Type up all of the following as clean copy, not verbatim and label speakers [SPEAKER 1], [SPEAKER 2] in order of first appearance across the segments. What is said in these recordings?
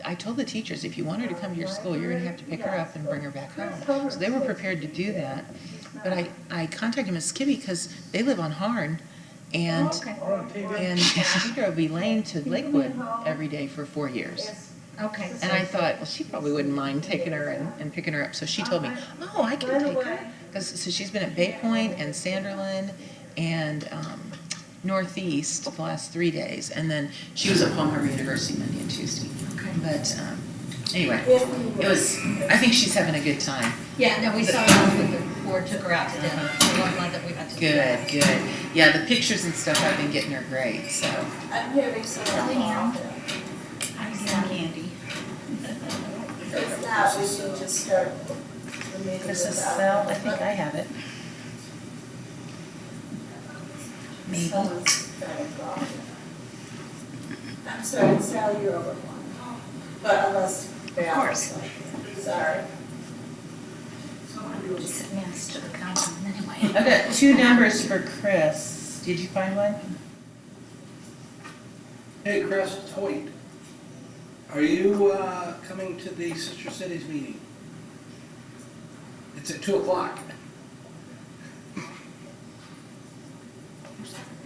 [SPEAKER 1] I told the teachers, if you want her to come to your school, you're gonna have to pick her up and bring her back home. So they were prepared to do that. But I contacted Miss Kibbe because they live on Harn, and she drove Elaine to Lakewood every day for 4 years.
[SPEAKER 2] Okay.
[SPEAKER 1] And I thought, well, she probably wouldn't mind taking her and picking her up. So she told me, oh, I can take her. So she's been at Bay Point and Sanderlin and Northeast the last 3 days. And then she was at Palmer University Monday and Tuesday.
[SPEAKER 2] Okay.
[SPEAKER 1] But anyway, I think she's having a good time.
[SPEAKER 2] Yeah, no, we saw her with the board, took her out to dinner. So I'm glad that we got to do that.
[SPEAKER 1] Good. Yeah, the pictures and stuff I've been getting her great, so.
[SPEAKER 3] I'm having some
[SPEAKER 2] Candy.
[SPEAKER 3] If not, we should just start the meeting
[SPEAKER 1] Chris's
[SPEAKER 3] without.
[SPEAKER 1] cell, I think I have it. Maybe.
[SPEAKER 3] Someone's got a problem. I'm sorry, Sally, you're over one. But unless. Of
[SPEAKER 2] course.
[SPEAKER 3] Sorry.
[SPEAKER 2] Just sit next to the councilman anyway.
[SPEAKER 1] I've got 2 numbers for Chris. Did you find one?
[SPEAKER 4] Hey, Chris, it's Hoyt. Are you coming to the Sister Cities meeting? It's at 2 o'clock.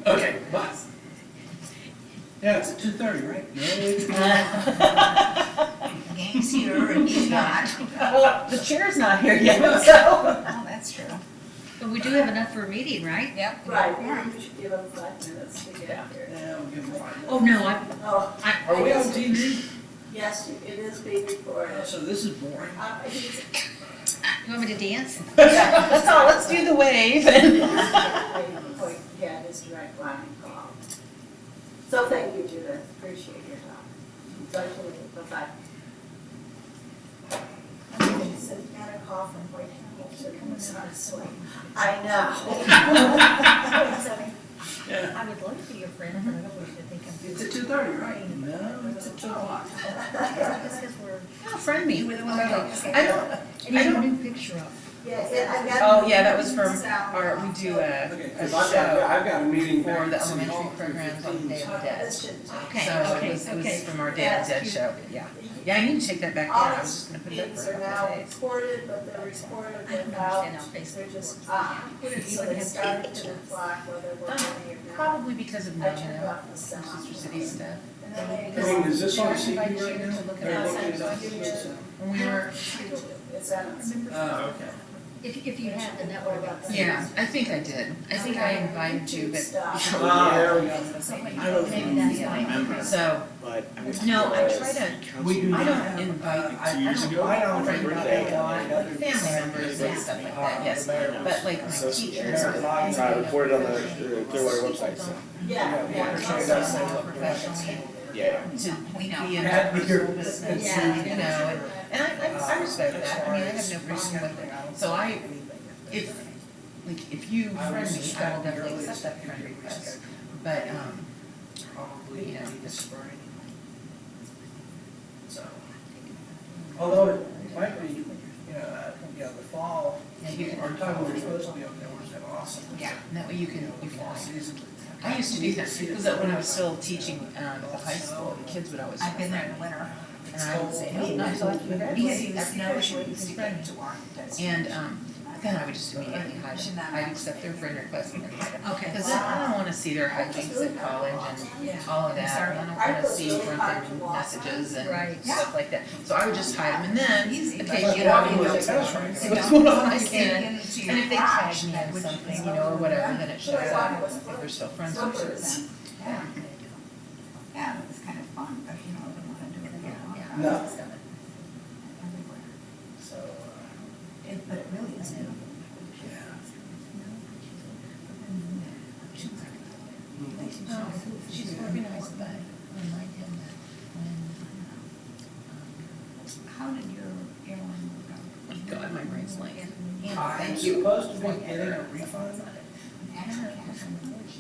[SPEAKER 4] Okay, but. Yeah, it's at 2:30, right? No,
[SPEAKER 2] Gang's here and he's not.
[SPEAKER 1] Well, the chair's not here yet, so.
[SPEAKER 2] Oh, that's true. But we do have enough for a meeting, right? Yep.
[SPEAKER 3] Right, we should give them 5 minutes to get here.
[SPEAKER 4] Yeah, we'll give them 5 minutes.
[SPEAKER 2] Oh, no,
[SPEAKER 3] Oh,
[SPEAKER 4] Are we on TV?
[SPEAKER 3] yes, it is being recorded.
[SPEAKER 4] Oh, so this is boring.
[SPEAKER 3] He's-
[SPEAKER 2] you want me to dance?
[SPEAKER 1] Let's do the wave.
[SPEAKER 3] Yeah, his direct line call. So thank you, Judith, appreciate your help. Especially, bye-bye. Got a call from White House. I know.
[SPEAKER 4] Yeah.
[SPEAKER 2] I would love to be your friend, but I don't wish to think I'm.
[SPEAKER 4] It's at 2:30, right? No, it's at 2 o'clock.
[SPEAKER 2] Just because we're.
[SPEAKER 1] Oh, friend me.
[SPEAKER 2] You were the one that
[SPEAKER 1] I
[SPEAKER 2] And you
[SPEAKER 1] I
[SPEAKER 2] have a
[SPEAKER 1] don't.
[SPEAKER 2] new picture up.
[SPEAKER 3] Yeah, I got.
[SPEAKER 1] Oh, yeah, that was from we do
[SPEAKER 4] Okay,
[SPEAKER 1] a
[SPEAKER 4] 'cause
[SPEAKER 1] show
[SPEAKER 4] I've got a meeting
[SPEAKER 1] for
[SPEAKER 4] back
[SPEAKER 1] the
[SPEAKER 4] at City
[SPEAKER 1] elementary
[SPEAKER 4] Hall,
[SPEAKER 1] programs on the Day of the Dead.
[SPEAKER 3] This shouldn't take.
[SPEAKER 2] Okay,
[SPEAKER 1] So it was
[SPEAKER 2] okay.
[SPEAKER 1] from our Day of the Dead show, yeah. Yeah, I need to take that back
[SPEAKER 3] All
[SPEAKER 1] down. I was just gonna put it up
[SPEAKER 3] meetings
[SPEAKER 1] for a
[SPEAKER 3] are
[SPEAKER 1] couple
[SPEAKER 3] now
[SPEAKER 1] of days.
[SPEAKER 3] recorded, but they're recorded
[SPEAKER 2] I don't
[SPEAKER 3] without,
[SPEAKER 2] understand how Facebook
[SPEAKER 3] they're just,
[SPEAKER 2] works.
[SPEAKER 3] put it so they start to the clock, whether we're running or not.
[SPEAKER 1] Probably because of
[SPEAKER 3] I turned
[SPEAKER 1] Nona,
[SPEAKER 3] off the sound.
[SPEAKER 1] Sister City stuff.
[SPEAKER 3] And then they.
[SPEAKER 4] I mean, is this on
[SPEAKER 1] Because I
[SPEAKER 4] CD
[SPEAKER 1] invited
[SPEAKER 4] right
[SPEAKER 1] you
[SPEAKER 4] now?
[SPEAKER 1] to look
[SPEAKER 4] Or
[SPEAKER 1] at
[SPEAKER 4] look
[SPEAKER 1] it.
[SPEAKER 4] it up?
[SPEAKER 1] When we were,
[SPEAKER 3] It's on.
[SPEAKER 4] Oh, okay.
[SPEAKER 2] If you had, then that would have been.
[SPEAKER 1] yeah, I think I did. I think I invited you, but.
[SPEAKER 4] Ah, there we go.
[SPEAKER 2] So maybe
[SPEAKER 4] I don't
[SPEAKER 2] that's fine.
[SPEAKER 1] So,
[SPEAKER 5] But I was
[SPEAKER 1] no, I try to,
[SPEAKER 4] We do
[SPEAKER 1] I
[SPEAKER 4] not
[SPEAKER 1] don't
[SPEAKER 4] have,
[SPEAKER 1] invite,
[SPEAKER 4] I don't
[SPEAKER 1] friend
[SPEAKER 4] remember
[SPEAKER 1] about
[SPEAKER 4] that.
[SPEAKER 1] a lot, like family members and stuff like that, yes. But like my teachers or.
[SPEAKER 5] I reported on the Clearwater website, so.
[SPEAKER 3] Yeah, yeah.
[SPEAKER 1] Professionally.
[SPEAKER 5] Yeah.
[SPEAKER 1] To
[SPEAKER 2] We know.
[SPEAKER 1] be in
[SPEAKER 4] Had
[SPEAKER 1] the
[SPEAKER 4] your-
[SPEAKER 1] school business,
[SPEAKER 2] Yeah.
[SPEAKER 1] you know, and I respect that, I mean, I have no problem with it. So if you friend me, I will definitely accept that friend request, but,
[SPEAKER 4] Probably
[SPEAKER 1] you know,
[SPEAKER 4] this spring. So, although it might be, the fall,
[SPEAKER 1] yeah, you can.
[SPEAKER 4] our time we're supposed to be up there was that awesome.
[SPEAKER 1] Yeah, and that way you can
[SPEAKER 4] Fall season.
[SPEAKER 1] I used to do that, because when I was still teaching at the high school, the kids would always.
[SPEAKER 2] I've been there in the winter.
[SPEAKER 1] And I would say, no, not till after the graduation, that's no issue, you can friend me. And, then I would just immediately hide them. I'd accept their friend request and then hide them.
[SPEAKER 2] Okay.
[SPEAKER 1] Because I don't wanna see their hijinks at college and all of that, and I don't wanna see drunken messages and
[SPEAKER 2] Right.
[SPEAKER 1] stuff like that. So I would just hide them, and then occasionally
[SPEAKER 4] Well,
[SPEAKER 1] I would
[SPEAKER 4] that's
[SPEAKER 1] what's
[SPEAKER 4] right.
[SPEAKER 1] going on, I can. And if they tag me in something, you know, or whatever, then it shows up if they're still friends with us. Yeah.
[SPEAKER 2] Yeah, it was kind of fun, but you know, I wouldn't want to do it again.
[SPEAKER 1] Yeah.
[SPEAKER 4] No.
[SPEAKER 2] Everywhere.
[SPEAKER 4] So,
[SPEAKER 2] But it really is new.
[SPEAKER 4] yeah.
[SPEAKER 1] Oh, she's organized, but remind him that when,
[SPEAKER 2] How did your airline work out?
[SPEAKER 1] oh God, my brain's blank.
[SPEAKER 4] I'm
[SPEAKER 1] Thank you.
[SPEAKER 4] supposed to be getting a refund.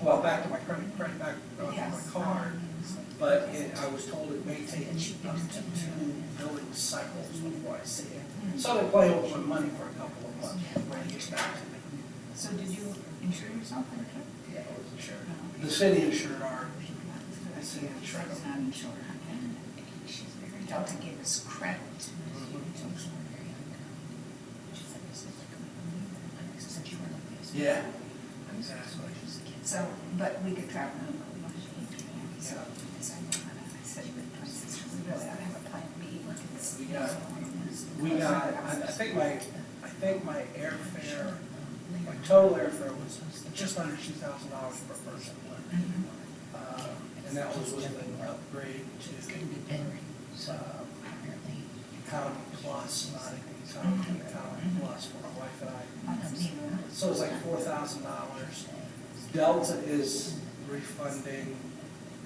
[SPEAKER 4] Well, back to my credit back on my card, but I was told it may take up to 2 billing cycles before I see it. So they play with my money for a couple of months before it gets back to me.
[SPEAKER 2] So did you insure yourself or anything?
[SPEAKER 4] Yeah, I was insured. The city insured our, the city insured
[SPEAKER 2] It's
[SPEAKER 4] them.
[SPEAKER 2] not insured.
[SPEAKER 6] Delta gave us credit.
[SPEAKER 4] Yeah. Exactly.
[SPEAKER 6] So, but we could travel. So, as I said, we really ought to have a plan B.
[SPEAKER 4] We got, I think my airfare, my total airfare was just under $2,000 per person. And that was with an upgrade to Economy Plus, not Economy Plus for my wife and I. So it's like $4,000. Delta is refunding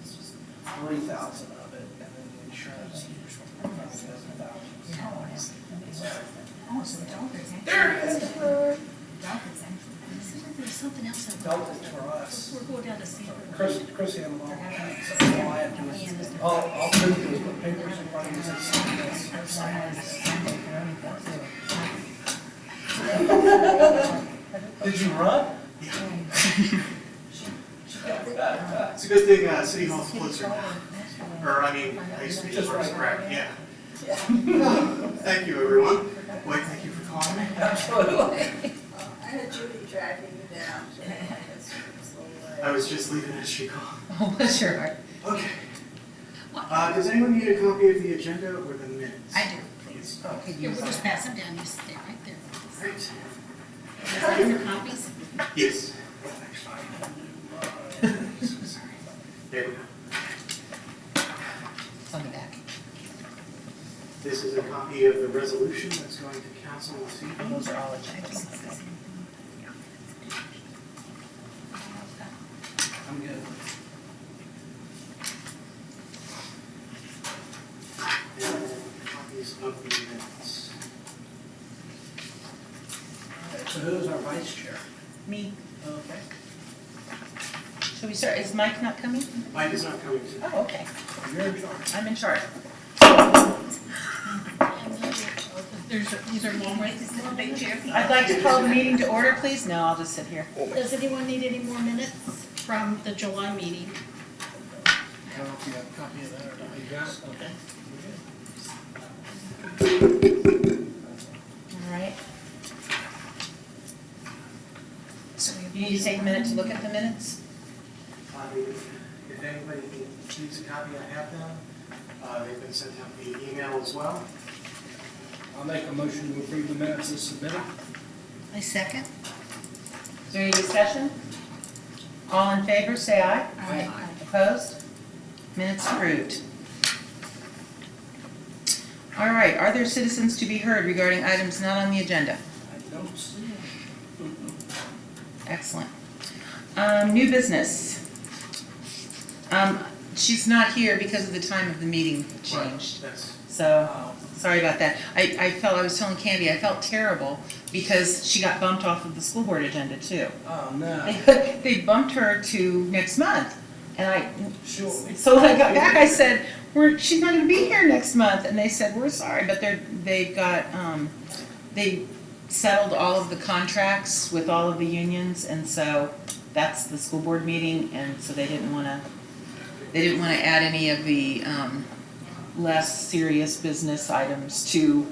[SPEAKER 4] 3,000 of it, and then the insurance is refunding 7,000.
[SPEAKER 6] Oh, so the Delta's actually.
[SPEAKER 4] There it is.
[SPEAKER 6] Delta's actually.
[SPEAKER 2] There's something else that
[SPEAKER 4] Delta's for us.
[SPEAKER 2] we're going down to see.
[SPEAKER 4] Chris handled all that, so all I had to do is, all I did was put papers in front of me and say, did you run?
[SPEAKER 7] It's a good thing City Hall's closer now. Or, I mean, I used to be just right back, yeah. Thank you, everyone. Wait, thank you for calling me.
[SPEAKER 4] Absolutely.
[SPEAKER 3] I had Judy dragging you down.
[SPEAKER 7] I was just leaving a street call.
[SPEAKER 1] Oh, bless your heart.
[SPEAKER 7] Okay. Does anyone need a copy of the agenda or the minutes?
[SPEAKER 6] I do, please.
[SPEAKER 1] Oh, could
[SPEAKER 2] Here,
[SPEAKER 1] you?
[SPEAKER 2] we'll just pass them down, you sit there, right there.
[SPEAKER 7] Great.
[SPEAKER 2] Is there copies?
[SPEAKER 7] Yes. There we go.
[SPEAKER 1] It's on the back.
[SPEAKER 7] This is a copy of the resolution that's going to council this evening.
[SPEAKER 1] Those are all agendas.
[SPEAKER 4] I'm good.
[SPEAKER 7] And copies of the minutes.
[SPEAKER 4] So who's our vice chair?
[SPEAKER 1] Me.
[SPEAKER 4] Okay.
[SPEAKER 1] Shall we start? Is Mike not coming?
[SPEAKER 7] Mike is not coming today.
[SPEAKER 1] Oh, okay.
[SPEAKER 4] You're in charge.
[SPEAKER 1] I'm in charge.
[SPEAKER 2] These are long ways, is this a big chair?
[SPEAKER 1] I'd like to call the meeting to order, please. No, I'll just sit here.
[SPEAKER 2] Does anyone need any more minutes from the July meeting?
[SPEAKER 4] I don't know if you have a copy of that or not. You got it? Okay.
[SPEAKER 1] All right. So you need to take a minute to look at the minutes?
[SPEAKER 7] If anybody needs a copy, I have them. They've been sent out via email as well.
[SPEAKER 4] I'll make a motion to approve the minutes as submitted.
[SPEAKER 2] I second.
[SPEAKER 1] Is there any discussion? All in favor, say aye.
[SPEAKER 4] Aye.
[SPEAKER 1] Opposed? Minutes approved. All right, are there citizens to be heard regarding items not on the agenda?
[SPEAKER 4] I don't see it.
[SPEAKER 1] Excellent. New business. She's not here because of the time of the meeting changed.
[SPEAKER 7] That's,
[SPEAKER 1] So, sorry about that. I was telling Candy, I felt terrible because she got bumped off of the school board agenda too.
[SPEAKER 4] Oh, no.
[SPEAKER 1] They bumped her to next month. And
[SPEAKER 4] Sure.
[SPEAKER 1] so when I got back, I said, she's not gonna be here next month. And they said, we're sorry, but they settled all of the contracts with all of the unions. And so that's the school board meeting. And so they didn't wanna add any of the, less serious business items to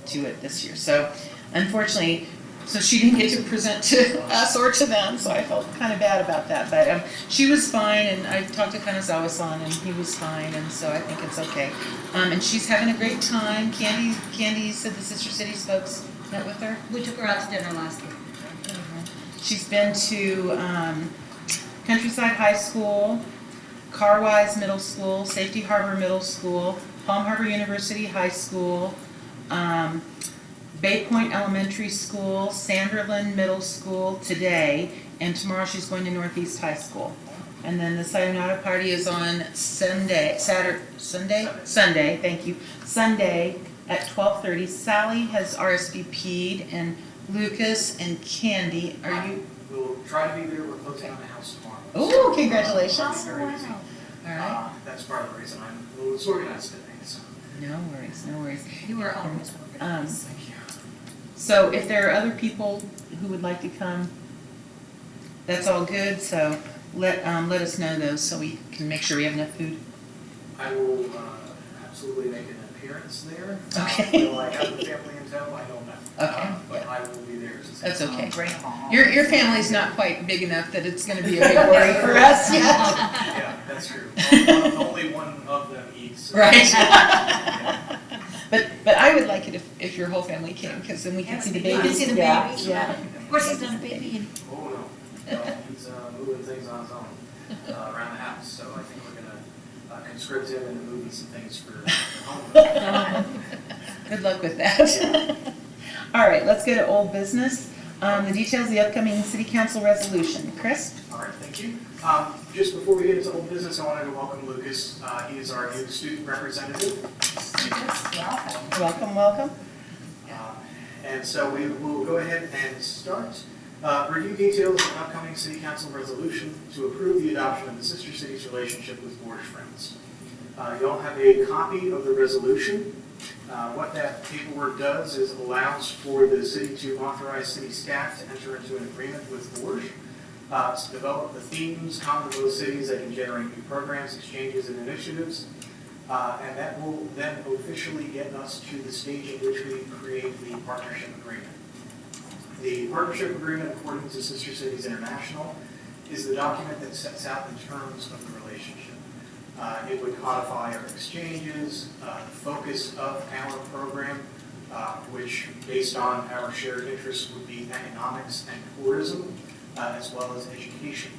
[SPEAKER 1] it this year. So unfortunately, so she didn't get to present to us or to them, so I felt kind of bad about that. But she was fine, and I talked to Kanazawa-san, and he was fine, and so I think it's okay. And she's having a great time. Candy said the Sister Cities folks met with her.
[SPEAKER 2] We took her out to dinner last week.
[SPEAKER 1] She's been to Countryside High School, Carwise Middle School, Safety Harbor Middle School, Palm Harbor University High School, Bay Point Elementary School, Sanderlin Middle School today, and tomorrow she's going to Northeast High School. And then the Sayonara party is on Sunday, thank you, Sunday at 12:30. Sally has RSVP'd, and Lucas and Candy, are you?
[SPEAKER 7] we'll try to be there. We're closing on the house tomorrow.
[SPEAKER 1] Oh, congratulations.
[SPEAKER 7] Very easy.
[SPEAKER 1] All right.
[SPEAKER 7] That's part of the reason I'm a little disorganized today. So.
[SPEAKER 1] No worries, no worries.
[SPEAKER 2] You were always organized.
[SPEAKER 7] Thank you.
[SPEAKER 1] So if there are other people who would like to come, that's all good, so let us know those so we can make sure we have enough food.
[SPEAKER 7] I will absolutely make an appearance there.
[SPEAKER 1] Okay.
[SPEAKER 7] Will I have the family in tow? I don't know.
[SPEAKER 1] Okay.
[SPEAKER 7] But I will be there. to say
[SPEAKER 1] That's okay.
[SPEAKER 6] Bring them all.
[SPEAKER 1] Your family's not quite big enough that it's gonna be a big worry for us yet.
[SPEAKER 7] Yeah, that's true. Only one of them eats.
[SPEAKER 1] Right.
[SPEAKER 7] Yeah.
[SPEAKER 1] But I would like it if your whole family came, because then we can see the
[SPEAKER 2] You can
[SPEAKER 1] babies.
[SPEAKER 2] see the
[SPEAKER 1] Yeah,
[SPEAKER 2] babies.
[SPEAKER 1] yeah.
[SPEAKER 2] Of course, he's done a baby and
[SPEAKER 7] Oh, no. No, he's moving things on his own around the house, so I think we're gonna conscript him into moving some things for home.
[SPEAKER 1] Good luck with that. All right, let's go to old business. The details of the upcoming city council resolution. Chris?
[SPEAKER 7] All right, thank you. Just before we get into old business, I wanted to welcome Lucas. He is our new student representative.
[SPEAKER 1] Welcome, welcome.
[SPEAKER 7] And so we will go ahead and start. Review details of an upcoming city council resolution to approve the adoption of the sister city's relationship with Borscht Friends. You all have a copy of the resolution. What that paperwork does is allows for the city to authorize city staff to enter into an agreement with Borscht to develop the themes common to both cities that can generate new programs, exchanges, and initiatives. And that will then officially get us to the stage at which we create the partnership agreement. The partnership agreement, according to Sister Cities International, is the document that sets out the terms of the relationship. It would codify our exchanges, the focus of our program, which, based on our shared interests, would be economics and tourism, as well as education.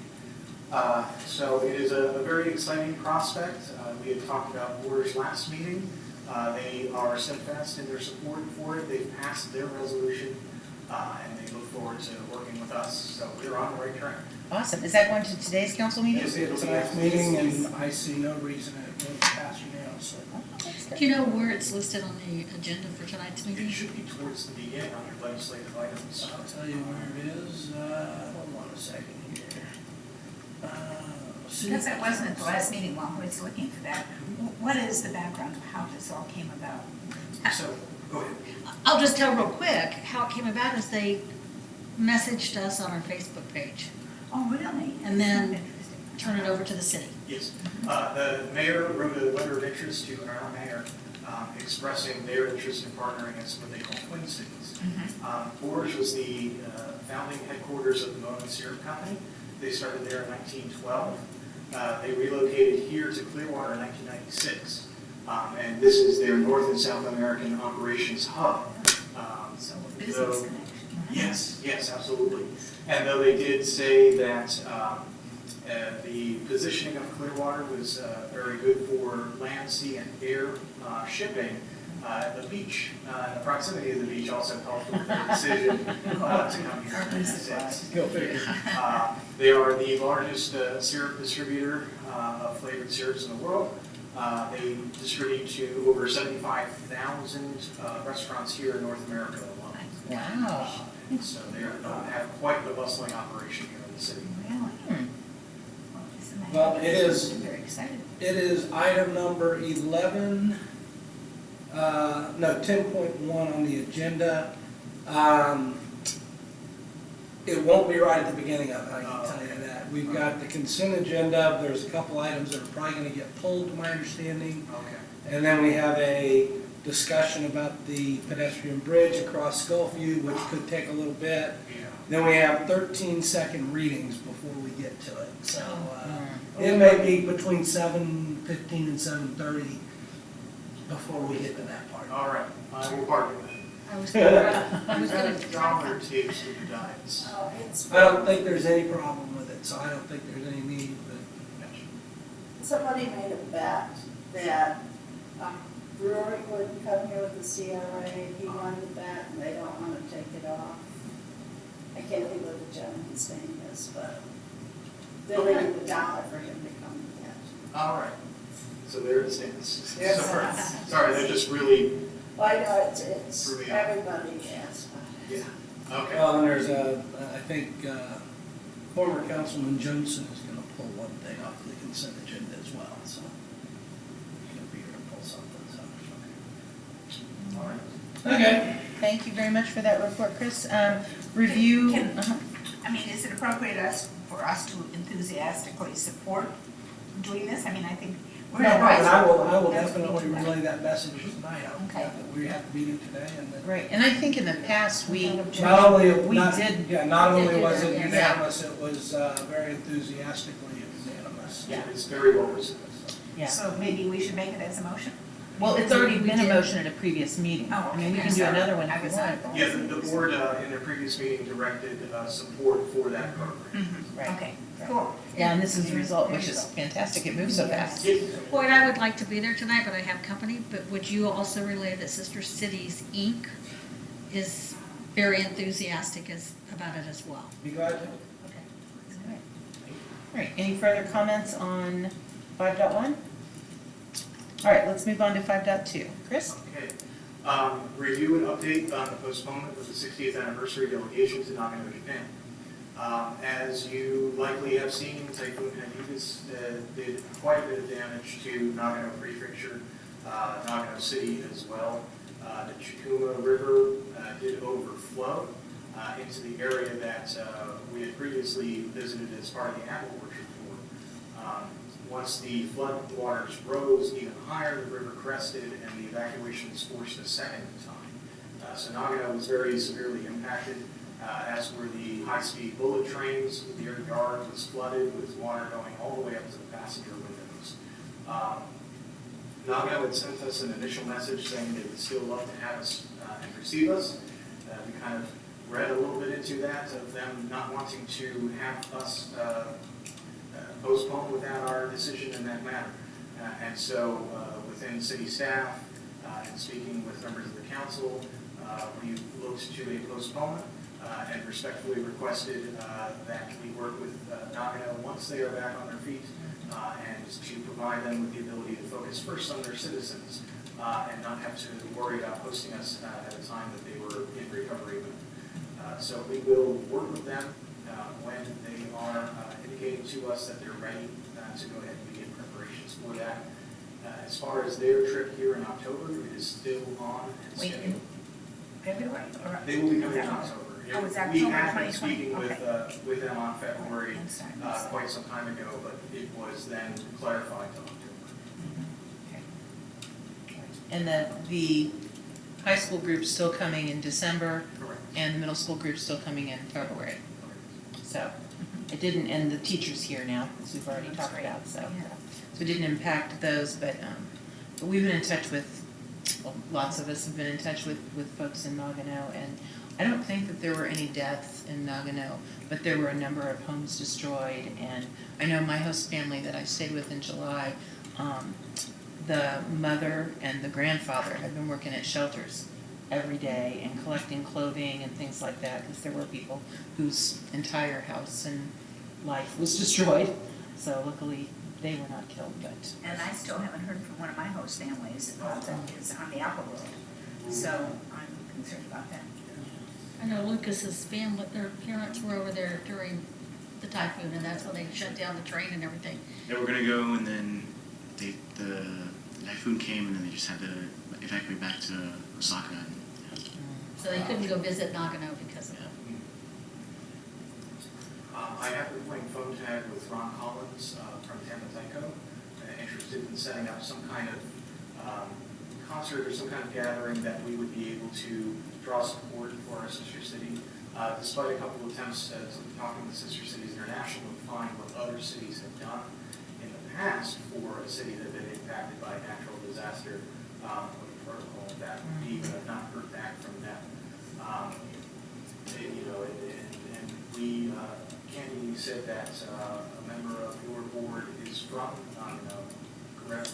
[SPEAKER 7] So it is a very exciting prospect. We had talked about Borscht last meeting. They are steadfast in their support for it. They've passed their resolution, and they look forward to working with us. So we're on the right track.
[SPEAKER 1] Awesome. Is that going to today's council meeting?
[SPEAKER 4] Yes, it's tonight's meeting, and I see no reason it won't pass unanimously.
[SPEAKER 2] do you know where it's listed on the agenda for tonight's
[SPEAKER 7] It
[SPEAKER 2] meeting?
[SPEAKER 7] should be towards the beginning under legislative items.
[SPEAKER 4] I'll tell you where it is. Hold on a second here.
[SPEAKER 6] Because I wasn't at the last meeting while I was looking for that. What is the background of how this all came about?
[SPEAKER 7] So, go ahead.
[SPEAKER 2] I'll just tell real quick, how it came about is they messaged us on our Facebook page,
[SPEAKER 6] Oh, really?
[SPEAKER 2] And then-
[SPEAKER 6] Interesting.
[SPEAKER 2] turn it over to the city.
[SPEAKER 7] Yes. The mayor wrote a letter of interest to our mayor expressing their interest in partnering as what they call twin cities. Borscht was the founding headquarters of the Moen Syrup Company. They started there in 1912. They relocated here to Clearwater in 1996. And this is their North and South American operations hub.
[SPEAKER 6] So a business
[SPEAKER 7] though-
[SPEAKER 6] connection.
[SPEAKER 7] Yes, absolutely. And though they did say that the positioning of Clearwater was very good for land, sea, and air shipping, the beach, the proximity of the beach also helped with their decision to come here in the United States.
[SPEAKER 4] Go figure.
[SPEAKER 7] They are the largest syrup distributor of flavored syrups in the world. They distribute to over 75,000 restaurants here in North America alone.
[SPEAKER 1] Wow.
[SPEAKER 7] So they have quite the bustling operation here in the city.
[SPEAKER 6] Really?
[SPEAKER 4] Well, it is-
[SPEAKER 6] I'm very excited.
[SPEAKER 4] It is item number 11, no, 10.1 on the agenda. It won't be right at the beginning of it, I can tell you that. We've got the consent agenda, there's a couple items that are probably gonna get pulled, to my understanding.
[SPEAKER 7] Okay.
[SPEAKER 4] And then we have a discussion about the pedestrian bridge across Gulfview, which could take a little bit.
[SPEAKER 7] Yeah.
[SPEAKER 4] Then we have 13-second readings before we get to it. So it may be between 7:15 and 7:30 before we get to that part.
[SPEAKER 7] All right, I will park with it.
[SPEAKER 2] I was gonna
[SPEAKER 7] Dollar tapes to the diets.
[SPEAKER 3] Oh, it's.
[SPEAKER 4] I don't think there's any problem with it, so I don't think there's any need, but
[SPEAKER 3] Somebody made a bet that Brewery wouldn't come here with the CRA, he won the bet, and they don't want to take it off. I can't think what the gentleman's name is, but they'll
[SPEAKER 7] Okay.
[SPEAKER 3] leave $1 for him to come and get.
[SPEAKER 7] All right, so there it stands.
[SPEAKER 3] Yes.
[SPEAKER 7] Sorry, that just really,
[SPEAKER 3] Well, I know it's,
[SPEAKER 7] Threw me off.
[SPEAKER 3] everybody asks about it.
[SPEAKER 7] yeah, okay.
[SPEAKER 4] well, and there's I think former Councilman Johnson is gonna pull one thing off the consent agenda as well, so he's gonna be here to pull something, so.
[SPEAKER 7] All right.
[SPEAKER 4] Okay.
[SPEAKER 1] Thank you very much for that report, Chris. Review.
[SPEAKER 6] Can-
[SPEAKER 1] Uh-huh.
[SPEAKER 6] I mean, is it appropriate for us to enthusiastically support doing this? I mean, I think We're
[SPEAKER 4] No,
[SPEAKER 6] not
[SPEAKER 4] but I
[SPEAKER 6] right.
[SPEAKER 4] will definitely relay that message tonight.
[SPEAKER 6] Okay.
[SPEAKER 4] That we have the meeting today and that
[SPEAKER 1] Right, and I think in the past, we
[SPEAKER 4] not only,
[SPEAKER 1] We
[SPEAKER 4] not,
[SPEAKER 1] did-
[SPEAKER 4] yeah, not
[SPEAKER 2] we did
[SPEAKER 4] only
[SPEAKER 2] do
[SPEAKER 4] was
[SPEAKER 2] that,
[SPEAKER 4] it
[SPEAKER 2] yeah.
[SPEAKER 4] unanimous, it was very enthusiastically unanimous.
[SPEAKER 1] Yeah.
[SPEAKER 7] It's very well received.
[SPEAKER 1] Yeah.
[SPEAKER 6] So maybe we should make it as a motion?
[SPEAKER 1] Well, it's already
[SPEAKER 2] We
[SPEAKER 1] been a
[SPEAKER 2] did.
[SPEAKER 1] motion at a previous meeting.
[SPEAKER 6] Oh,
[SPEAKER 1] I mean, we
[SPEAKER 6] okay.
[SPEAKER 1] can do
[SPEAKER 6] I'm sorry.
[SPEAKER 1] another one
[SPEAKER 6] I
[SPEAKER 1] if you
[SPEAKER 6] was
[SPEAKER 1] want.
[SPEAKER 6] not-
[SPEAKER 7] Yeah, the board in their previous meeting directed support for that program.
[SPEAKER 1] Right.
[SPEAKER 6] Okay, cool.
[SPEAKER 1] Yeah, and this is the result, which
[SPEAKER 6] There you
[SPEAKER 1] is
[SPEAKER 6] go.
[SPEAKER 1] fantastic. It moves so fast.
[SPEAKER 2] Boyd, I would like to be there tonight, but I have company, but would you also relay that Sister Cities Inc. is very enthusiastic about it as well?
[SPEAKER 4] Be glad to.
[SPEAKER 2] Okay.
[SPEAKER 1] All right, any further comments on 5.1? All right, let's move on to 5.2. Chris?
[SPEAKER 7] Okay. Review and update on the postponement of the 60th anniversary delegation to Nagano, Japan. As you likely have seen, Typhoon Hagibis did quite a bit of damage to Nagano Prefecture, Nagano City as well. The Chikuma River did overflow into the area that we had previously visited as part of the apple orchard tour. Once the flood waters rose even higher, the river crested and the evacuation was forced a second time. So Nagano was very severely impacted, as were the high-speed bullet trains. The yard was flooded with water going all the way up to the passenger windows. Nagano had sent us an initial message saying they would still love to have us and receive us. We kind of read a little bit into that, of them not wanting to have us postpone without our decision in that matter. And so within city staff and speaking with members of the council, we looked to a postponement and respectfully requested that we work with Nagano once they are back on their feet and to provide them with the ability to focus first on their citizens and not have to worry about hosting us at a time that they were in recovery mode. So we will work with them when they are indicating to us that they're ready to go ahead and begin preparations for that. As far as their trip here in October, it is still on and
[SPEAKER 6] Wait,
[SPEAKER 7] scheduled.
[SPEAKER 6] in February or?
[SPEAKER 7] They will be coming in October.
[SPEAKER 6] Oh, it's
[SPEAKER 7] We
[SPEAKER 6] October
[SPEAKER 7] had been
[SPEAKER 6] 2020,
[SPEAKER 7] speaking
[SPEAKER 6] okay.
[SPEAKER 7] with them on February
[SPEAKER 6] I'm sorry, I missed that.
[SPEAKER 7] quite some time ago, but it was then clarified to October.
[SPEAKER 1] And the high school group's still coming in December,
[SPEAKER 7] Correct.
[SPEAKER 1] and the middle school group's still coming in February. So it didn't, and the teachers here now, as we've already talked about, so.
[SPEAKER 6] Yeah.
[SPEAKER 1] So it didn't impact those, but we've been in touch with, well, lots of us have been in touch with folks in Nagano, and I don't think that there were any deaths in Nagano, but there were a number of homes destroyed, and I know my host family that I stayed with in July, the mother and the grandfather had been working at shelters every day and collecting clothing and things like that, because there were people whose entire house and life was destroyed. So luckily, they were not killed, but.
[SPEAKER 6] And I still haven't heard from one of my host families that is on the Apple Road. So I'm concerned about that.
[SPEAKER 2] I know Lucas's family, their parents were over there during the typhoon, and that's when they shut down the train and everything.
[SPEAKER 8] They were gonna go, and then the typhoon came, and then they just had to evacuate back to Osaka. And,
[SPEAKER 2] So they couldn't go visit Nagano because of it.
[SPEAKER 7] I have been playing phone tag with Ron Collins from Tampa Tyco, interested in setting up some kind of concert or some kind of gathering that we would be able to draw support for our sister city. Despite a couple of attempts to talking with Sister Cities International and find what other cities have done in the past for a city that had been impacted by natural disaster with a protocol that we have not heard back from them. And we, Candy, you said that a member of your board is from correct?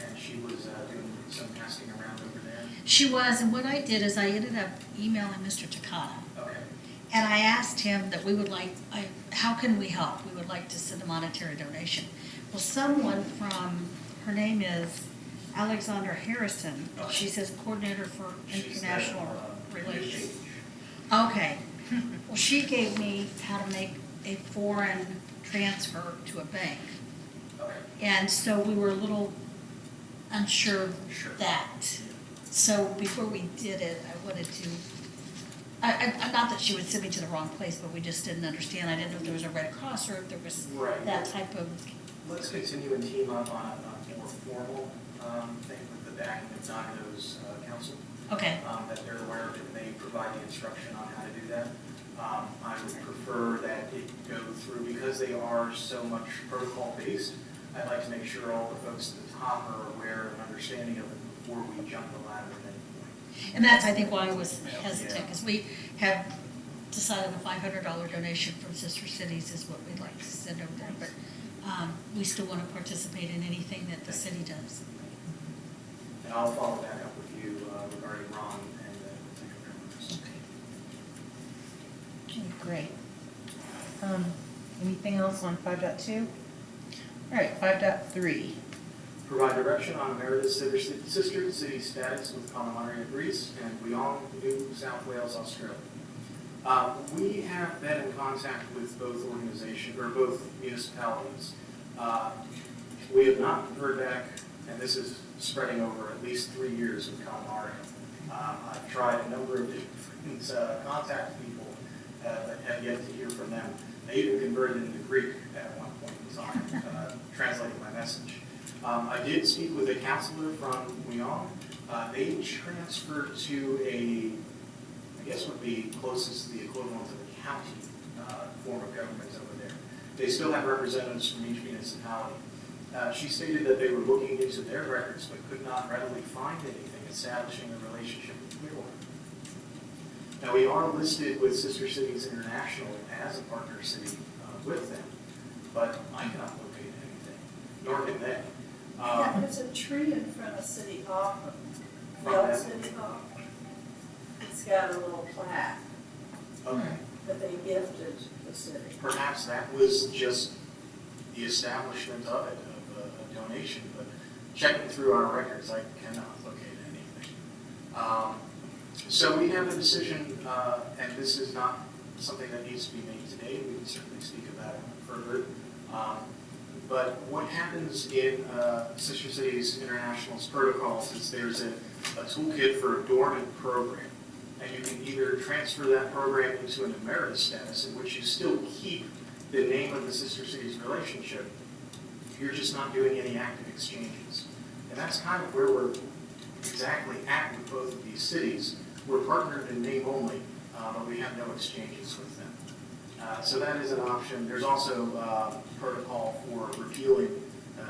[SPEAKER 7] And she was doing some asking around over there.
[SPEAKER 2] She was, and what I did is I ended up emailing Mr. Takata.
[SPEAKER 7] Okay.
[SPEAKER 2] And I asked him that we would like, how can we help? We would like to send a monetary donation. Well, someone from, her name is Alexandra Harrison. She says coordinator for international relations. Okay. Well, she gave me how to make a foreign transfer to a bank.
[SPEAKER 7] Okay.
[SPEAKER 2] And so we were a little unsure of
[SPEAKER 7] Sure.
[SPEAKER 2] that. So before we did it, I wanted to, not that she would send me to the wrong place, but we just didn't understand. I didn't know if there was a Red Cross or if there was
[SPEAKER 7] Right.
[SPEAKER 2] that type of,
[SPEAKER 7] Let's continue and team up on more formal thing with the backing of Domino's council.
[SPEAKER 2] Okay,
[SPEAKER 7] That they're aware of it, and they provide the instruction on how to do that. I would prefer that it go through, because they are so much protocol-based, I'd like to make sure all the folks at the top are aware and understanding of it before we jump the ladder at any point.
[SPEAKER 2] and that's, I think, why I was hesitant, because we have decided a $500 donation from Sister Cities is what we'd like to send over there, but we still want to participate in anything that the city does.
[SPEAKER 7] And I'll follow back up with you regarding Ron and the potential members.
[SPEAKER 1] Okay, great. Anything else on 5.2? All right, 5.3.
[SPEAKER 7] Provide direction on Emeritus Sister City status with Connemara, Greece, and Wyong, New South Wales, Australia. We have been in contact with both organizations, or both municipalities. We have not heard back, and this is spreading over at least 3 years with Connemara. I've tried a number of different contact people, but have yet to hear from them. They even converted into Greek at one point in time, translating my message. I did speak with a counselor from Wyong. They transferred to I guess would be closest to the equivalent of a county form of government over there. They still have representatives from each municipality. She stated that they were looking into their records but could not readily find anything establishing a relationship with Clearwater. Now, we are listed with Sister Cities International as a partner city with them, but I cannot locate anything, nor can they.
[SPEAKER 3] Yeah, there's a tree in front of City Hall,
[SPEAKER 7] From
[SPEAKER 3] the old
[SPEAKER 7] them?
[SPEAKER 3] City Hall. It's got a little plaque
[SPEAKER 7] Okay.
[SPEAKER 3] that they gifted the city.
[SPEAKER 7] Perhaps that was just the establishment of it, of a donation, but checking through our records, I cannot locate anything. So we have a decision, and this is not something that needs to be made today. We can certainly speak about it further. But what happens in Sister Cities International's protocols is there's a toolkit for a dormant program. And you can either transfer that program into an emeritus status, in which you still keep the name of the Sister Cities relationship. You're just not doing any active exchanges. And that's kind of where we're exactly at with both of these cities. We're partnered in name only, but we have no exchanges with them. So that is an option. There's also protocol for repealing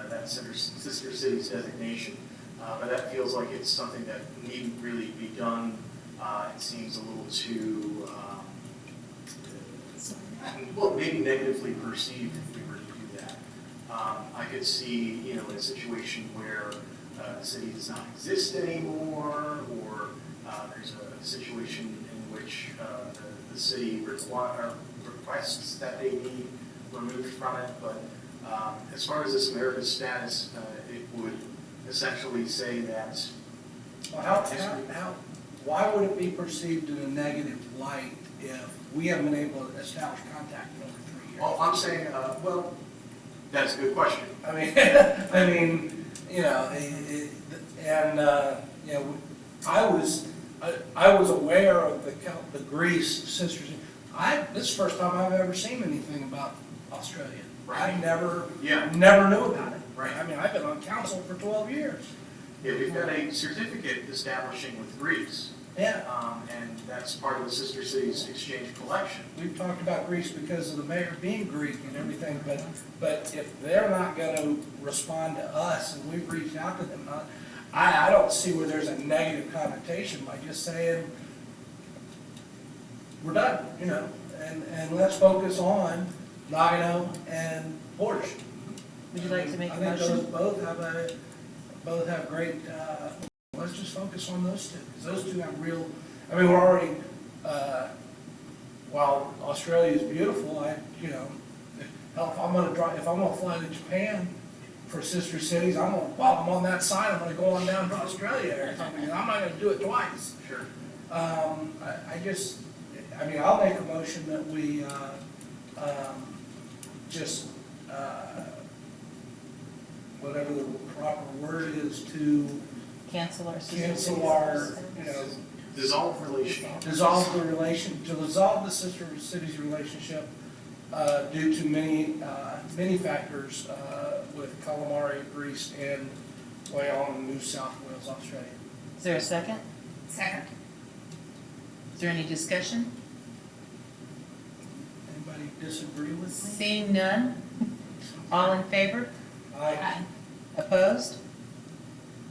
[SPEAKER 7] that Sister Cities designation, but that feels like it's something that needn't really be done. It seems a little too, well, maybe negatively perceived if we were to do that. I could see, in a situation where the city does not exist anymore, or there's a situation in which the city requests that they be removed from it. But as far as this emeritus status, it would essentially say that.
[SPEAKER 4] Well, why would it be perceived in a negative light if we haven't been able to establish contact in over 3 years?
[SPEAKER 7] Well, I'm saying, that's a good question.
[SPEAKER 4] I mean, I was aware of the Greece sisters. This is the first time I've ever seen anything about Australia.
[SPEAKER 7] Right.
[SPEAKER 4] I never
[SPEAKER 7] Yeah.
[SPEAKER 4] knew about it.
[SPEAKER 7] Right.
[SPEAKER 4] I mean, I've been on council for 12 years.
[SPEAKER 7] Yeah, we've got a certificate establishing with Greece,
[SPEAKER 4] Yeah.
[SPEAKER 7] and that's part of the Sister Cities Exchange collection.
[SPEAKER 4] We've talked about Greece because of the mayor being Greek and everything, but if they're not going to respond to us and we've reached out to them, I don't see where there's a negative connotation by just saying, we're done, and let's focus on Nagano and Porsche.
[SPEAKER 1] Would you like to make a
[SPEAKER 4] I think
[SPEAKER 1] motion?
[SPEAKER 4] those both have great, let's just focus on those two, because those two have real, we're already, while Australia is beautiful, hell, if I'm gonna fly to Japan for Sister Cities, while I'm on that side, I'm gonna go on down to Australia or something, and I'm not gonna do it twice.
[SPEAKER 7] Sure.
[SPEAKER 4] I'll make a motion that we, just, whatever the proper word is, to
[SPEAKER 1] Cancel our Sister
[SPEAKER 4] cancel
[SPEAKER 1] Cities.
[SPEAKER 4] our,
[SPEAKER 7] Dissolve relation.
[SPEAKER 4] dissolve the Sister Cities relationship due to many factors with calamari, grease, and way on in New South Wales, Australia.
[SPEAKER 1] Is there a second?
[SPEAKER 6] Second.
[SPEAKER 1] Is there any discussion?
[SPEAKER 4] Anybody disagree with me?
[SPEAKER 1] Seeing none? All in favor?
[SPEAKER 4] Aye.
[SPEAKER 1] Opposed?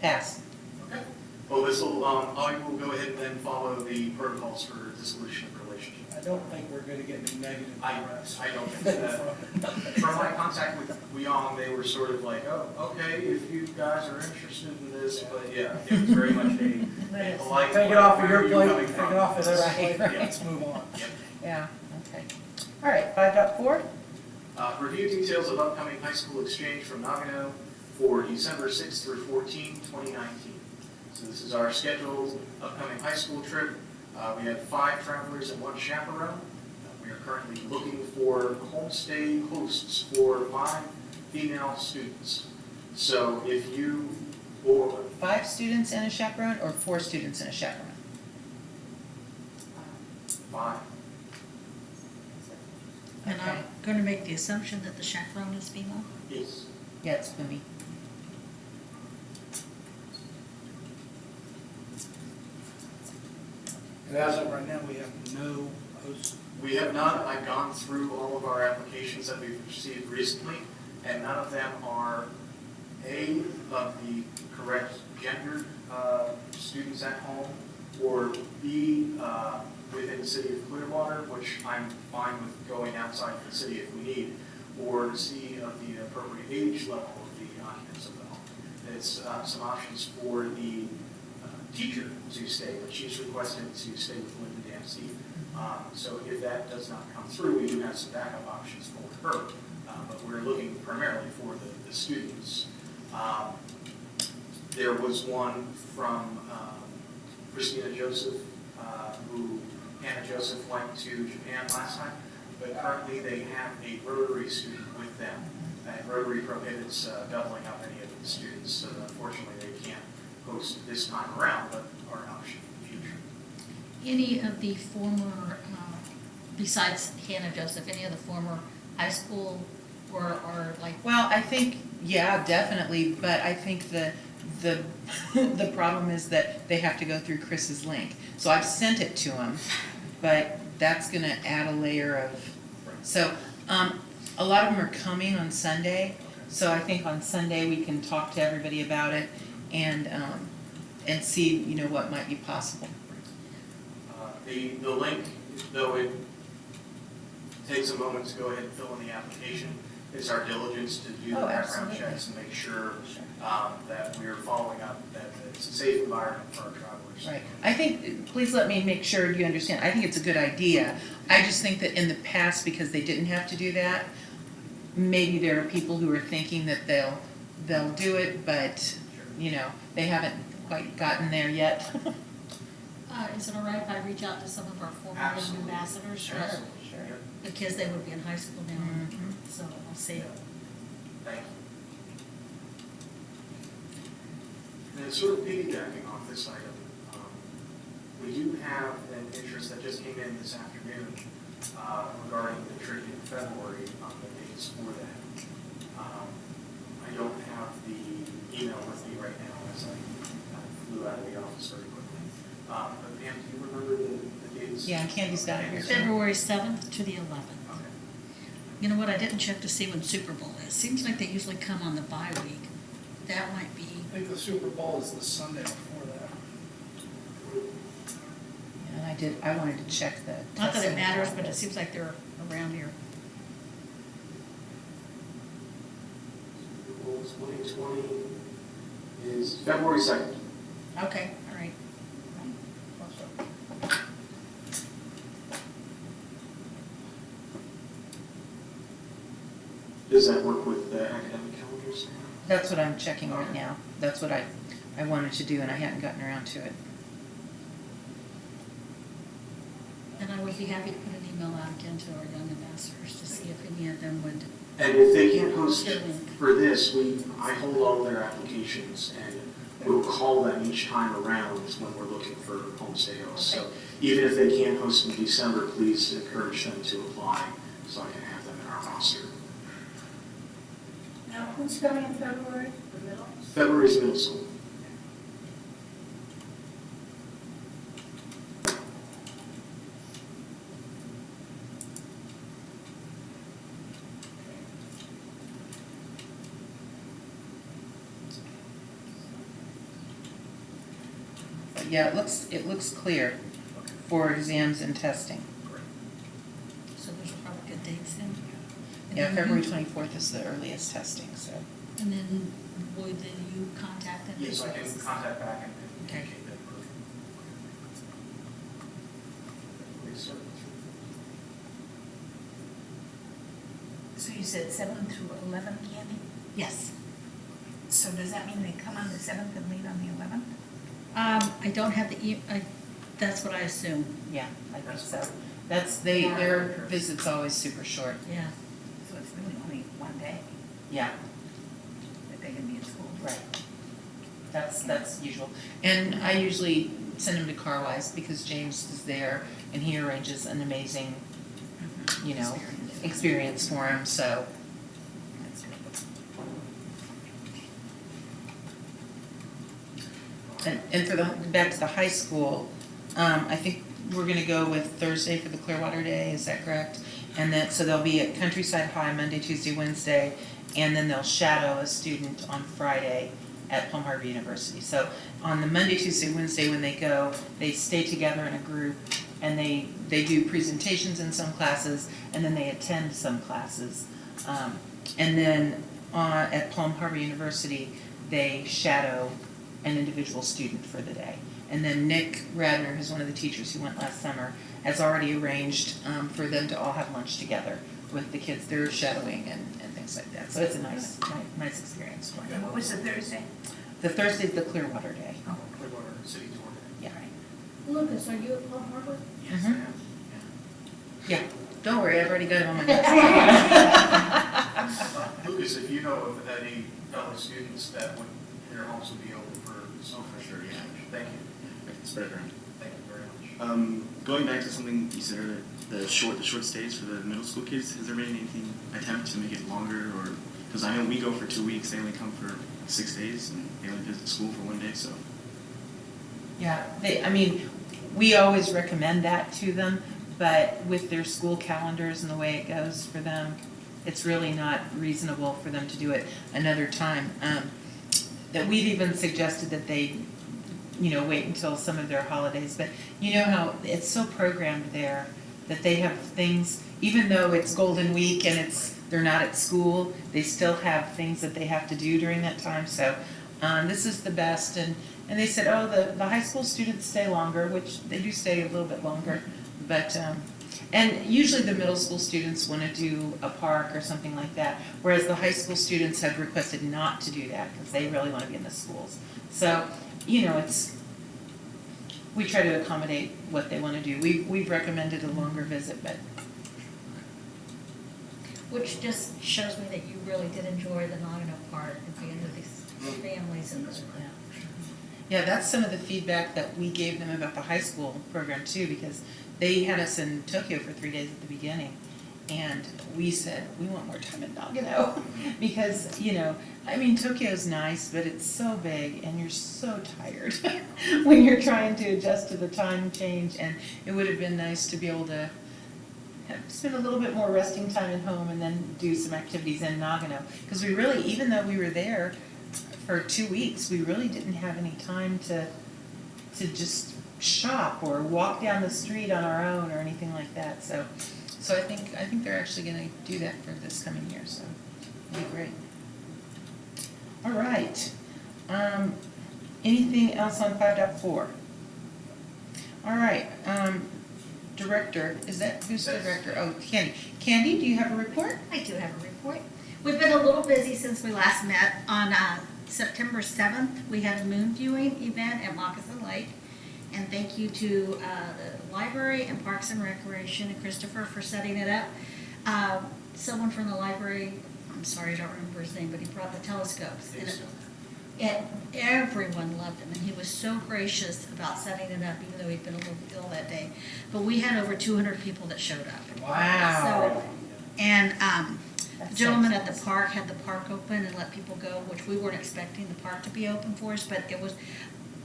[SPEAKER 1] Pass.
[SPEAKER 7] Okay. Well, this will, I will go ahead and then follow the protocols for dissolution of relationship.
[SPEAKER 4] I don't think we're gonna get any negative press.
[SPEAKER 7] I don't think that. From my contact with Wyong, they were sort of like, oh, okay, if you guys are interested in this, but yeah, it was very much a polite.
[SPEAKER 4] Take it off of
[SPEAKER 7] where
[SPEAKER 4] your
[SPEAKER 7] are you
[SPEAKER 4] plate,
[SPEAKER 7] coming
[SPEAKER 4] take
[SPEAKER 7] from?
[SPEAKER 4] it off of their
[SPEAKER 1] Right,
[SPEAKER 4] plate,
[SPEAKER 1] right.
[SPEAKER 4] let's move on.
[SPEAKER 7] Yep.
[SPEAKER 1] Yeah, okay. All right, 5.4?
[SPEAKER 7] Review details of upcoming high school exchange from Nagano for December 6th through 14th, 2019. So this is our scheduled upcoming high school trip. We have 5 travelers and 1 chaperone. We are currently looking for homestay hosts for 5 female students. So if you, or
[SPEAKER 1] 5 students and a chaperone, or 4 students and a chaperone?
[SPEAKER 7] 5.
[SPEAKER 2] And
[SPEAKER 1] Okay.
[SPEAKER 2] I'm going to make the assumption that the chaperone is female.
[SPEAKER 7] Yes.
[SPEAKER 1] Yeah, it's Boomy.
[SPEAKER 4] And as of right now, we have no host.
[SPEAKER 7] We have not. I've gone through all of our applications that we've received recently, and none of them are A, of the correct gendered students at home, or B, within the city of Clearwater, which I'm fine with going outside the city if we need, or C, of the appropriate age level of the occupants of the home. It's some options for the teacher to stay, but she's requested to stay with Linda Dempsey. So if that does not come through, we do have some backup options for her, but we're looking primarily for the students. There was one from Christina Joseph, who Hannah Joseph went to Japan last time, but currently they have a Rotary student with them. And Rotary prohibits doubling up any of the students, so unfortunately they can't host this time around, but are an option in the future.
[SPEAKER 2] Any of the former, besides Hannah Joseph, any of the former high school or like,
[SPEAKER 1] Well, I think, yeah, definitely, but I think the problem is that they have to go through Chris's link. So I've sent it to him, but that's gonna add a layer of, so, a lot of them are coming on Sunday, so I think on Sunday we can talk to everybody about it and see, you know, what might be possible.
[SPEAKER 7] The link, though it takes a moment to go ahead and fill in the application, it's our diligence to do the
[SPEAKER 1] Oh,
[SPEAKER 7] background
[SPEAKER 1] absolutely.
[SPEAKER 7] checks and make sure that we're following up, that it's a safe environment for our travelers.
[SPEAKER 1] Right. I think, please let me make sure you understand, I think it's a good idea. I just think that in the past, because they didn't have to do that, maybe there are people who are thinking that they'll do it, but, you know, they haven't quite gotten there yet.
[SPEAKER 2] is it all right if I reach out to some of our former
[SPEAKER 7] Absolutely.
[SPEAKER 2] ambassadors?
[SPEAKER 1] Sure, sure.
[SPEAKER 7] Yep.
[SPEAKER 2] Because they would be in high school now,
[SPEAKER 1] Mhm.
[SPEAKER 2] so I'll see.
[SPEAKER 7] Thank you. And sort of piggybacking off this item, we do have an interest that just came in this afternoon regarding the trip in February on the dates for that. I don't have the email with me right now as I flew out of the office very quickly. But Pam, do you remember the dates?
[SPEAKER 1] Yeah, and Candy's got it here.
[SPEAKER 2] February 7th to the 11th.
[SPEAKER 7] Okay.
[SPEAKER 2] You know what, I didn't check to see when Super Bowl is. Seems like they usually come on the bye week. That might be,
[SPEAKER 4] I think the Super Bowl is the Sunday before that.
[SPEAKER 1] Yeah, and I wanted to check the.
[SPEAKER 2] not that it
[SPEAKER 1] testing
[SPEAKER 2] matters,
[SPEAKER 1] calendar.
[SPEAKER 2] but it seems like they're around here.
[SPEAKER 7] Super Bowl 2020 is February 2nd.
[SPEAKER 2] Okay, all right.
[SPEAKER 7] Does that work with the academic calendars?
[SPEAKER 1] That's what I'm checking right now. That's what I wanted to do and I hadn't gotten around to it.
[SPEAKER 2] And I would be happy to put an email out again to our young ambassadors to see if any of them would.
[SPEAKER 7] And if they can't host for this, I hold all their applications and we'll call them each time around when we're looking for homestay hosts. So even if they can't host in December, please encourage them to apply so I can have them
[SPEAKER 3] Now, who's coming in February? The middle?
[SPEAKER 7] February's middle school.
[SPEAKER 1] But yeah, it looks clear for exams and testing.
[SPEAKER 2] So those are probably good dates then. And
[SPEAKER 1] Yeah,
[SPEAKER 2] then
[SPEAKER 1] February
[SPEAKER 2] you-
[SPEAKER 1] 24th is the earliest testing, so.
[SPEAKER 2] And then would then you contact them?
[SPEAKER 7] Yes, I can contact back and
[SPEAKER 2] Okay.
[SPEAKER 7] indicate that approval.
[SPEAKER 6] So you said 7 through 11, Candy?
[SPEAKER 2] Yes.
[SPEAKER 6] So does that mean they come on the 7th and leave on the 11th?
[SPEAKER 2] I don't have that's what I assume,
[SPEAKER 1] Yeah, I think so. Their visit's always super short.
[SPEAKER 2] yeah.
[SPEAKER 6] So it's really only one day
[SPEAKER 1] Yeah,
[SPEAKER 6] that they can be in school.
[SPEAKER 1] right. That's usual. And I usually send them to Carwise because James is there and he arranges an amazing, you know, experience for him, so.
[SPEAKER 6] That's good.
[SPEAKER 1] And for back to the high school, I think we're gonna go with Thursday for the Clearwater Day, is that correct? And then, so they'll be at Countryside High Monday, Tuesday, Wednesday, and then they'll shadow a student on Friday at Palm Harbor University. So on the Monday, Tuesday, Wednesday, when they go, they stay together in a group, and they do presentations in some classes, and then they attend some classes. And then at Palm Harbor University, they shadow an individual student for the day. And then Nick Radner, who's one of the teachers who went last summer, has already arranged for them to all have lunch together with the kids they're shadowing and things like that. So it's a nice experience for
[SPEAKER 6] And
[SPEAKER 1] them.
[SPEAKER 6] what was the Thursday?
[SPEAKER 1] The Thursday's the Clearwater Day.
[SPEAKER 6] Oh,
[SPEAKER 7] Clearwater City Tour.
[SPEAKER 1] Yeah.
[SPEAKER 2] Lucas, are you at Palm Harbor?
[SPEAKER 7] Yes, I
[SPEAKER 1] Mhm.
[SPEAKER 7] am.
[SPEAKER 1] Yeah, don't worry, I've already got it on my list.
[SPEAKER 7] Lucas, if you know of any fellow students that would, their homes would be open for snow for sure, yeah. Thank you.
[SPEAKER 8] Spread it around.
[SPEAKER 7] Thank you very much.
[SPEAKER 8] Going back to something you said earlier, the short stays for the middle school kids, has there been anything attempt to make it longer, or, because I know we go for 2 weeks, they only come for 6 days, and they only visit school for 1 day, so.
[SPEAKER 1] Yeah, we always recommend that to them, but with their school calendars and the way it goes for them, it's really not reasonable for them to do it another time. That we've even suggested that they, wait until some of their holidays, but you know how it's so programmed there that they have things, even though it's Golden Week and they're not at school, they still have things that they have to do during that time, so this is the best. And they said, oh, the high school students stay longer, which they do stay a little bit longer, but, and usually the middle school students want to do a park or something like that, whereas the high school students have requested not to do that because they really want to be in the schools. So, we try to accommodate what they want to do. We've recommended a longer visit, but
[SPEAKER 2] Which just shows me that you really did enjoy the Nagano part and being with these families and those.
[SPEAKER 1] yeah, that's some of the feedback that we gave them about the high school program too, because they had us in Tokyo for 3 days at the beginning. And we said, we want more time in Nagano because, Tokyo's nice, but it's so big and you're so tired when you're trying to adjust to the time change. And it would have been nice to be able to spend a little bit more resting time at home and then do some activities in Nagano. Because we really, even though we were there for 2 weeks, we really didn't have any time to just shop or walk down the street on our own or anything like that. So I think they're actually going to do that for this coming year. So it'll be great. All right. Anything else on 5.4? All right. Director, who's the director? Oh, Candy. Candy, do you have a report?
[SPEAKER 2] I do have a report. We've been a little busy since we last met. On September 7th, we had a moon viewing event at Moccasin Lake. And thank you to the library and Parks and Recreation and Christopher for setting it up. Someone from the library, I'm sorry, I don't remember his name, but he brought the telescopes. And everyone loved him, and he was so gracious about setting it up, even though he'd been a little ill that day. But we had over 200 people that showed up.
[SPEAKER 1] Wow.
[SPEAKER 2] So And the gentleman at the park had the park open and let people go, which we weren't expecting the park to be open for us, but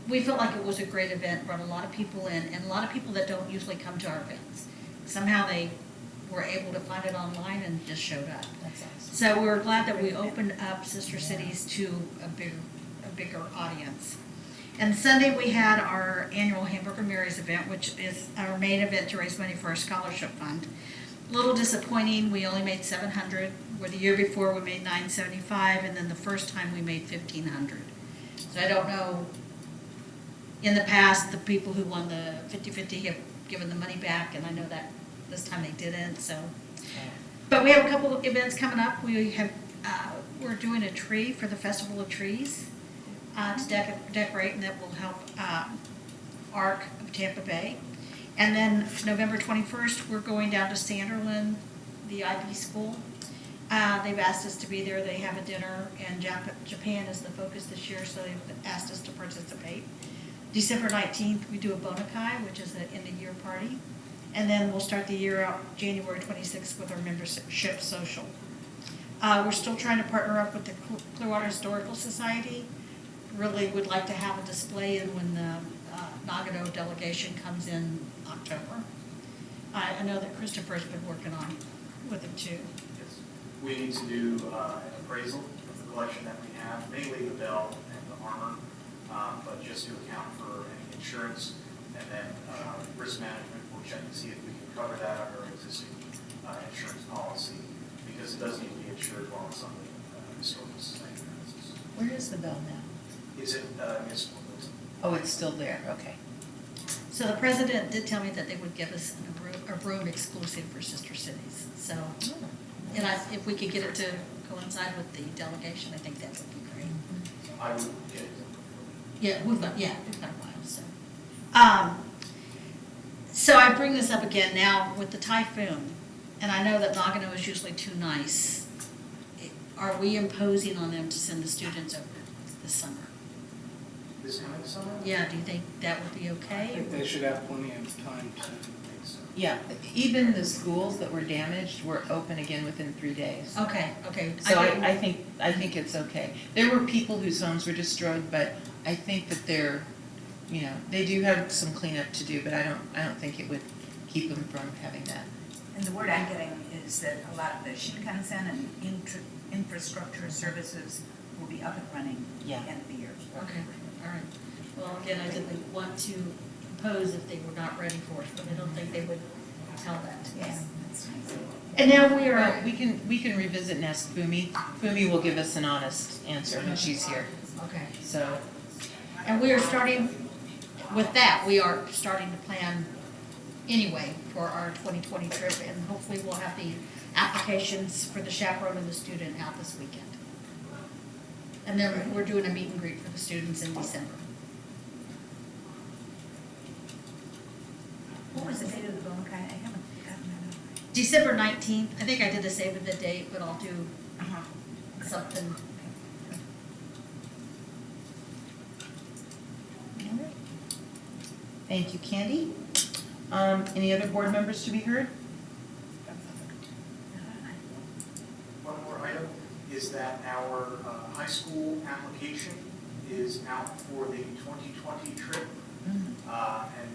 [SPEAKER 2] we felt like it was a great event, brought a lot of people in, and a lot of people that don't usually come to our events. Somehow they were able to find it online and just showed up.
[SPEAKER 1] That's awesome.
[SPEAKER 2] So we were glad that we opened up Sister Cities to a bigger audience. And Sunday, we had our annual Hamburger Mary's event, which is our main event to raise money for our scholarship fund. A little disappointing, we only made 700, where the year before we made 975, and then the first time we made 1,500. So I don't know, in the past, the people who won the 50-50 have given the money back, and I know that this time they didn't, so. But we have a couple of events coming up. We have, we're doing a tree for the Festival of Trees to decorate, and that will help ARC of Tampa Bay. And then November 21st, we're going down to Sanderlin, the IB school. They've asked us to be there. They have a dinner, and Japan is the focus this year, so they've asked us to participate. December 19th, we do a Bonakai, which is an end-of-year party. And then we'll start the year out January 26th with our membership social. We're still trying to partner up with the Clearwater Historical Society. Really would like to have a display in when the Nagano delegation comes in October. I know that Christopher's been working on with it too.
[SPEAKER 7] Yes. We need to do an appraisal of the collection that we have, mainly the bell and the armor, but just to account for any insurance, and then risk management, we'll check to see if we can cover that under our existing insurance policy, because it does need to be insured while it's on the historical society premises.
[SPEAKER 1] Where is the bell now?
[SPEAKER 7] Is it municipal building?
[SPEAKER 1] Oh, it's still there, okay.
[SPEAKER 2] So the president did tell me that they would give us a room exclusive for Sister Cities. So, and if we could get it to coincide with the delegation, I think that would be great.
[SPEAKER 7] I would get it.
[SPEAKER 2] Yeah, we've got a while, so. So I bring this up again now with the typhoon, and I know that Nagano is usually too nice. Are we imposing on them to send the students over this summer?
[SPEAKER 7] This coming summer?
[SPEAKER 2] Yeah, do you think that would be
[SPEAKER 4] I
[SPEAKER 2] okay?
[SPEAKER 4] think they should have plenty of time to.
[SPEAKER 1] Yeah, even the schools that were damaged were open again within 3 days.
[SPEAKER 2] Okay.
[SPEAKER 1] So I think it's okay. There were people whose homes were destroyed, but I think that they do have some cleanup to do, but I don't think it would keep them from having that.
[SPEAKER 6] And the word I'm getting is that a lot of the Shinkansen and infrastructure services will be up and running at the
[SPEAKER 1] Yeah.
[SPEAKER 6] end of the year.
[SPEAKER 2] Okay, all right. Well, again, I didn't want to impose if they were not ready for it, but I don't think they would tell that to
[SPEAKER 6] Yeah,
[SPEAKER 2] us.
[SPEAKER 6] that's nice.
[SPEAKER 2] And now we
[SPEAKER 1] Well,
[SPEAKER 2] are,
[SPEAKER 1] we can revisit and ask Fumi. Fumi will give us an honest answer when she's here.
[SPEAKER 2] okay.
[SPEAKER 1] So,
[SPEAKER 2] And we are starting, with that, we are starting to plan anyway for our 2020 trip, and hopefully we'll have the applications for the chaperone and the student out this weekend. And then we're doing a meet and greet for the students in December.
[SPEAKER 6] What was the date of the Bonakai? I haven't gotten that.
[SPEAKER 2] December 19th, I think I did the save the date, but I'll do
[SPEAKER 6] Uh-huh.
[SPEAKER 2] something.
[SPEAKER 1] all right. Thank you, Candy. Any other board members to be heard?
[SPEAKER 7] One more item is that our high school application is out for the 2020 trip, and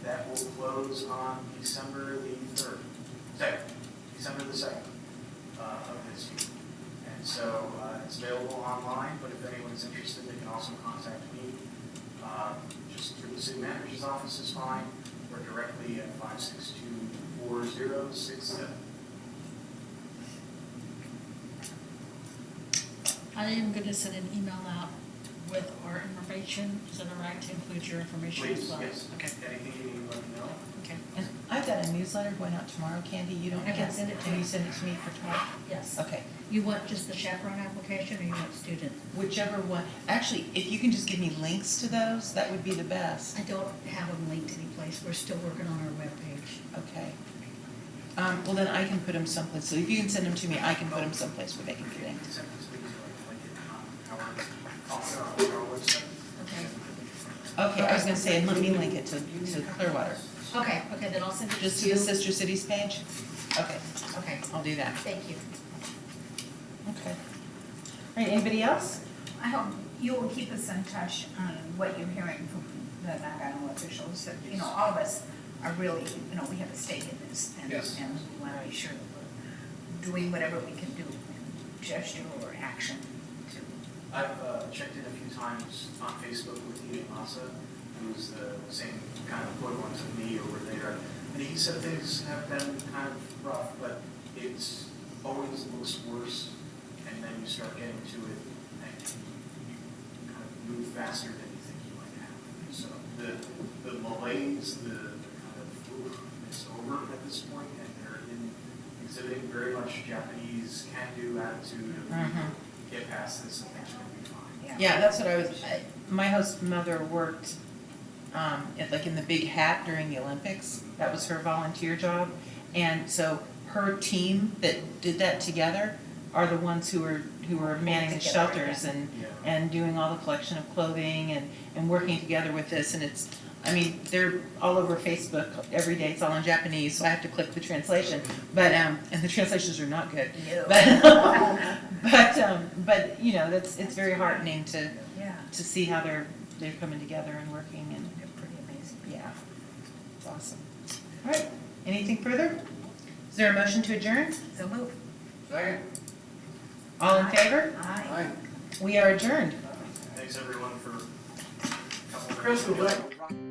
[SPEAKER 7] that will close on December the 3rd, December the 2nd of this year. And so it's available online, but if anyone's interested, they can also contact me. Just through the city manager's office is fine, or directly at 562-4067.
[SPEAKER 2] I am going to send an email out with our information. Is it all right to include your information as
[SPEAKER 7] Please,
[SPEAKER 2] well?
[SPEAKER 7] yes.
[SPEAKER 2] Okay,
[SPEAKER 7] Anything you need, let me know.
[SPEAKER 2] okay.
[SPEAKER 1] And I've got a newsletter going out tomorrow, Candy. You don't
[SPEAKER 2] I can
[SPEAKER 1] have-
[SPEAKER 2] send it to
[SPEAKER 1] Can
[SPEAKER 2] you.
[SPEAKER 1] you send it to me for tomorrow?
[SPEAKER 2] Yes.
[SPEAKER 1] Okay.
[SPEAKER 2] You want just the chaperone application or you want student?
[SPEAKER 1] Whichever one. Actually, if you can just give me links to those, that would be the best.
[SPEAKER 2] I don't have them linked any place. We're still working on our webpage.
[SPEAKER 1] Okay. Well, then I can put them someplace. So if you can send them to me, I can put them someplace where they can connect.
[SPEAKER 7] Send this week, so I can link it on our website.
[SPEAKER 2] Okay.
[SPEAKER 1] Okay, I was gonna say, and let me link it to Clearwater.
[SPEAKER 2] Okay, then I'll send it
[SPEAKER 1] Just
[SPEAKER 2] to
[SPEAKER 1] to
[SPEAKER 2] you.
[SPEAKER 1] the Sister Cities page? Okay,
[SPEAKER 2] Okay,
[SPEAKER 1] I'll do that.
[SPEAKER 2] thank you.
[SPEAKER 1] Okay. All right, anybody else?
[SPEAKER 6] I hope you will keep us in touch on what you're hearing from the Nagano officials, that, you know, all of us are really, you know, we have a stake in this, and,
[SPEAKER 4] Yes.
[SPEAKER 6] and we want to be sure that we're doing whatever we can do, in gesture or action to.
[SPEAKER 7] I've checked in a few times on Facebook with Ian Masa, who's the same kind of equivalent of me over there. And he said things have been kind of rough, but it's always looks worse. And then you start getting to it and you kind of move faster than you think you might have. So the malaise, the kind of, oof, it's over at this point, and they're exhibiting very much Japanese can-do attitude of
[SPEAKER 1] Mhm.
[SPEAKER 7] get past this and things are gonna be fine.
[SPEAKER 1] Yeah, that's what my host mother worked, in the big hat during the Olympics. That was her volunteer job. And so her team that did that together are the ones who are manning the
[SPEAKER 6] Together,
[SPEAKER 1] shelters and,
[SPEAKER 7] Yeah.
[SPEAKER 1] and doing all the collection of clothing and working together with this. And it's, I mean, they're all over Facebook every day. It's all in Japanese, so I have to click the translation. But, and the translations are not good. But, you know, it's very heartening to
[SPEAKER 6] Yeah,
[SPEAKER 1] see how they're coming together and working, and
[SPEAKER 6] they're pretty amazing.
[SPEAKER 1] yeah, it's awesome. All right, anything further? Is there a motion to adjourn?
[SPEAKER 6] So move.
[SPEAKER 1] All in favor?
[SPEAKER 6] Aye.
[SPEAKER 1] We are adjourned.
[SPEAKER 7] Thanks everyone for a couple of
[SPEAKER 4] Chris,
[SPEAKER 7] minutes.
[SPEAKER 4] would you like-